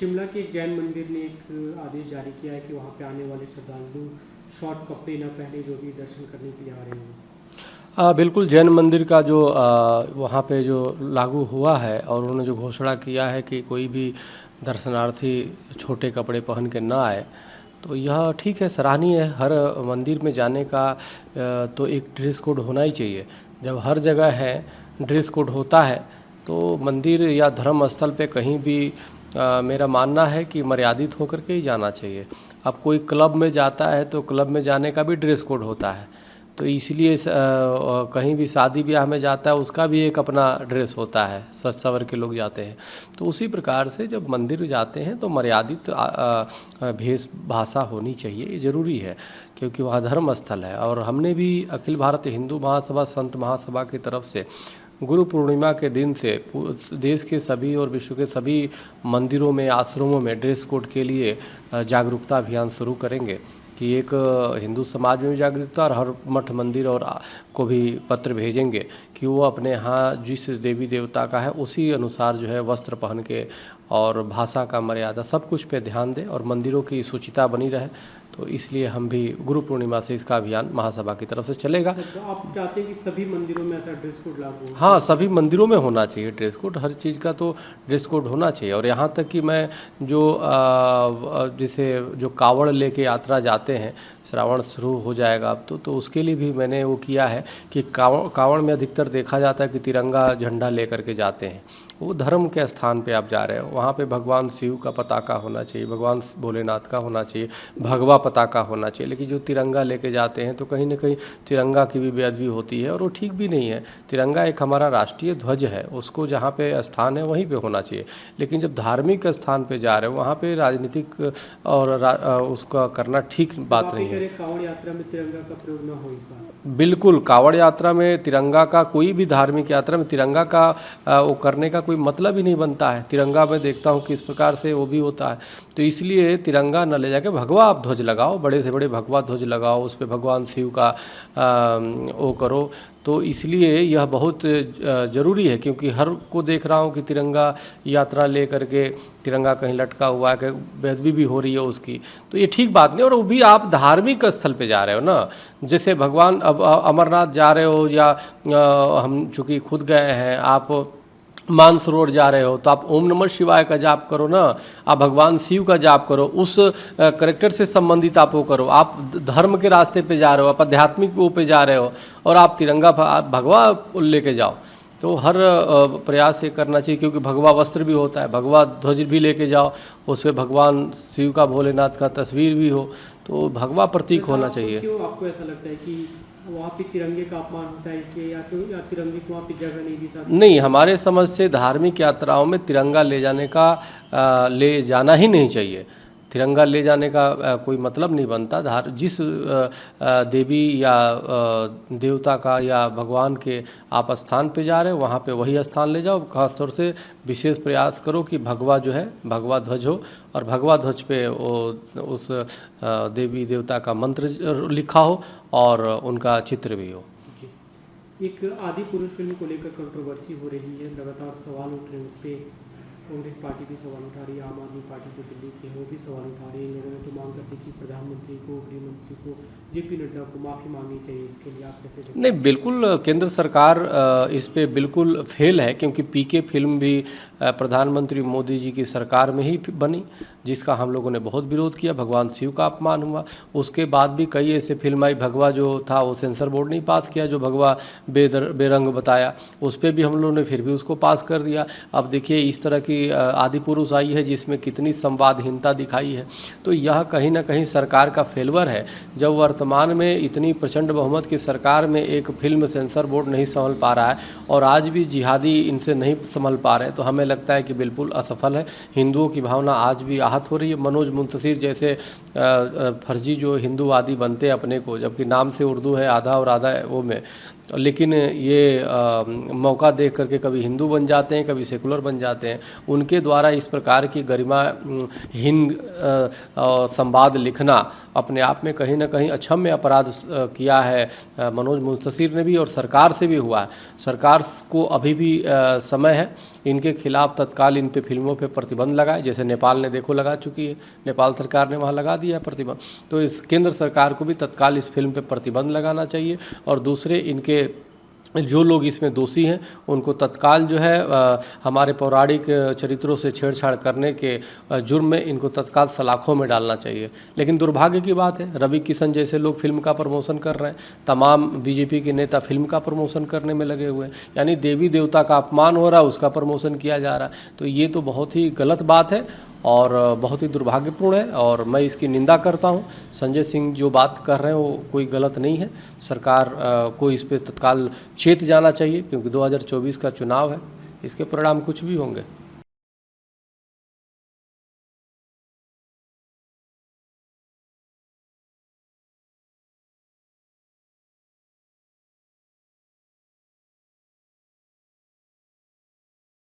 शिमला के एक जैन मंदिर ने एक आदेश जारी किया है कि वहाँ पे आने वाले श्रद्धालु शॉर्ट कपड़े न पहने जो भी दर्शन करने के लिए आ रहे हैं। बिल्कुल जैन मंदिर का जो वहाँ पे जो लागू हुआ है और उन्होंने जो घोषणा किया है कि कोई भी दर्शनार्थी छोटे कपड़े पहन के ना आए, तो यह ठीक है, सराहनीय है। हर मंदिर में जाने का तो एक ड्रेस कोड होना ही चाहिए। जब हर जगह है ड्रेस कोड होता है तो मंदिर या धर्म स्थल पे कहीं भी मेरा मानना है कि मर्यादित होकर के ही जाना चाहिए। अब कोई क्लब में जाता है तो क्लब में जाने का भी ड्रेस कोड होता है, तो इसलिए कहीं भी शादी ब्याह में जाता है उसका भी एक अपना ड्रेस होता है, सज सवर के लोग जाते हैं। तो उसी प्रकार से जब मंदिर जाते हैं तो मर्यादित वेशभाषा होनी चाहिए, ये ज़रूरी है क्योंकि वहाँ धर्म स्थल है। और हमने भी अखिल भारत हिंदू महासभा संत महासभा की तरफ से गुरु पूर्णिमा के दिन से देश के सभी और विश्व के सभी मंदिरों में, आश्रमों में ड्रेस कोड के लिए जागरूकता अभियान शुरू करेंगे कि एक हिंदू समाज में भी जागरूकता, और हर मठ मंदिर और को भी पत्र भेजेंगे कि वो अपने यहाँ जिस देवी देवता का है उसी अनुसार जो है वस्त्र पहन के और भाषा का मर्यादा सब कुछ पे ध्यान दें और मंदिरों की शुचिता बनी रहे। तो इसलिए हम भी गुरु पूर्णिमा से इसका अभियान महासभा की तरफ से चलेगा। तो आप चाहते हैं कि सभी मंदिरों में ऐसा ड्रेस कोड लागू हो? हाँ, सभी मंदिरों में होना चाहिए ड्रेस कोड, हर चीज़ का तो ड्रेस कोड होना चाहिए। और यहाँ तक कि मैं जो जैसे जो कावड़ लेके यात्रा जाते हैं, श्रावण शुरू हो जाएगा अब तो उसके लिए भी मैंने वो किया है कि कावड़ में अधिकतर देखा जाता है कि तिरंगा झंडा लेकर के जाते हैं। वो धर्म के स्थान पे आप जा रहे हो, वहाँ पे भगवान शिव का पताका होना चाहिए, भगवान भोलेनाथ का होना चाहिए, भगवा पताका होना चाहिए। लेकिन जो तिरंगा लेके जाते हैं तो कहीं ना कहीं तिरंगा की भी बेअदबी होती है और वो ठीक भी नहीं है। तिरंगा एक हमारा राष्ट्रीय ध्वज है, उसको जहाँ पे स्थान है वहीं पे होना चाहिए। लेकिन जब धार्मिक स्थान पे जा रहे हो वहाँ पे राजनीतिक और उसका करना ठीक बात नहीं है। कावड़ यात्रा में तिरंगा का प्रयोग न हो इस बार? बिल्कुल, कावड़ यात्रा में तिरंगा का, कोई भी धार्मिक यात्रा में तिरंगा का वो करने का कोई मतलब ही नहीं बनता है। तिरंगा मैं देखता हूँ किस प्रकार से वो भी होता है, तो इसलिए तिरंगा न ले जाके भगवा आप ध्वज लगाओ, बड़े से बड़े भगवा ध्वज लगाओ, उस पर भगवान शिव का वो करो। तो इसलिए यह बहुत ज़रूरी है क्योंकि हर को देख रहा हूँ कि तिरंगा यात्रा ले करके तिरंगा कहीं लटका हुआ है, बेअदबी भी हो रही है उसकी, तो ये ठीक बात नहीं। और वो भी आप धार्मिक स्थल पे जा रहे हो ना, जैसे भगवान अब अमरनाथ जा रहे हो या हम चूँकि खुद गए हैं, आप मानसरोवर जा रहे हो तो आप ओम नमः शिवाय का जाप करो ना, आप भगवान शिव का जाप करो, उस करेक्टर से संबंधित आप वो करो। आप धर्म के रास्ते पे जा रहे हो, आप आध्यात्मिक वो पे जा रहे हो और आप तिरंगा भगवा लेके जाओ। तो हर प्रयास ये करना चाहिए क्योंकि भगवा वस्त्र भी होता है, भगवा ध्वज भी लेके जाओ, उस पर भगवान शिव का, भोलेनाथ का तस्वीर भी हो, तो भगवा प्रतीक होना चाहिए। क्यों आपको ऐसा लगता है कि वहाँ पे तिरंगे का अपमान होता है इसलिए, या तिरंगे को वहाँ पे जगह नहीं दी जाती? नहीं, हमारे समझ से धार्मिक यात्राओं में तिरंगा ले जाने का ले जाना ही नहीं चाहिए। तिरंगा ले जाने का कोई मतलब नहीं बनता। जिस देवी या देवता का या भगवान के आप स्थान पे जा रहे हो वहाँ पे वही स्थान ले जाओ। खास तौर से विशेष प्रयास करो कि भगवा जो है भगवा ध्वज हो और भगवा ध्वज पे उस देवी देवता का मंत्र लिखा हो और उनका चित्र भी हो। एक आदि पुरुष फिल्म को लेकर कंट्रोवर्सी हो रही है, लगातार सवाल उठ रहे हैं उस पर। कांग्रेस पार्टी भी सवाल उठा रही है, आम आदमी पार्टी जो दिल्ली के हैं वो भी सवाल उठा रही है। लोगों ने तो मांग करती कि प्रधानमंत्री को, गृह मंत्री को, जेपी नड्डा को माफ़ी मांगनी चाहिए। इसके लिए आप कैसे देखते हैं? नहीं, बिल्कुल केंद्र सरकार इस पे बिल्कुल फेल है क्योंकि पीके फिल्म भी प्रधानमंत्री मोदी जी की सरकार में ही बनी, जिसका हम लोगों ने बहुत विरोध किया। भगवान शिव का अपमान हुआ। उसके बाद भी कई ऐसे फिल्म आई, भगवा जो था वो सेंसर बोर्ड ने पास किया, जो भगवा बेरंग बताया, उस पर भी हम लोगों ने फिर भी उसको पास कर दिया। अब देखिए इस तरह की आदि पुरुष आई है जिसमें कितनी संवादहीनता दिखाई है, तो यह कहीं ना कहीं सरकार का फेलवर है। जब वर्तमान में इतनी प्रचंड बहुमत की सरकार में एक फिल्म सेंसर बोर्ड नहीं संभल पा रहा है और आज भी जिहादी इनसे नहीं संभल पा रहे हैं, तो हमें लगता है कि बिल्कुल असफल है। हिंदुओं की भावना आज भी आहत हो रही है। मनोज मुंतशिर जैसे फर्जी जो हिंदूवादी बनते हैं अपने को, जबकि नाम से उर्दू है आधा और आधा वो में, लेकिन ये मौका देख करके कभी हिंदू बन जाते हैं, कभी सेकुलर बन जाते हैं। उनके द्वारा इस प्रकार की गरिमाहीन संवाद लिखना अपने आप में कहीं ना कहीं अक्षम्य अपराध किया है मनोज मुंतशिर ने भी, और सरकार से भी हुआ है। सरकार को अभी भी समय है, इनके खिलाफ तत्काल इन पे फिल्मों पे प्रतिबंध लगाए, जैसे नेपाल ने देखो लगा चुकी है, नेपाल सरकार ने वहाँ लगा दिया है प्रतिबंध। तो इस केंद्र सरकार को भी तत्काल इस फिल्म पे प्रतिबंध लगाना चाहिए, और दूसरे इनके जो लोग इसमें दोषी हैं उनको तत्काल जो है हमारे पौराणिक चरित्रों से छेड़छाड़ करने के जुर्म में इनको तत्काल सलाखों में डालना चाहिए। लेकिन दुर्भाग्य की बात है, रवि किशन जैसे लोग फिल्म का प्रमोशन कर रहे हैं, तमाम बीजेपी के नेता फिल्म का प्रमोशन करने में लगे हुए हैं, यानी देवी देवता का अपमान हो रहा है, उसका प्रमोशन किया जा रहा है। तो ये तो बहुत ही गलत बात है और बहुत ही दुर्भाग्यपूर्ण है, और मैं इसकी निंदा करता हूं। संजय सिंह जो बात कर रहे हैं वो कोई गलत नहीं है। सरकार को इस पे तत्काल चेत जाना चाहिए, क्योंकि 2024 का चुनाव है, इसके परिणाम कुछ भी होंगे।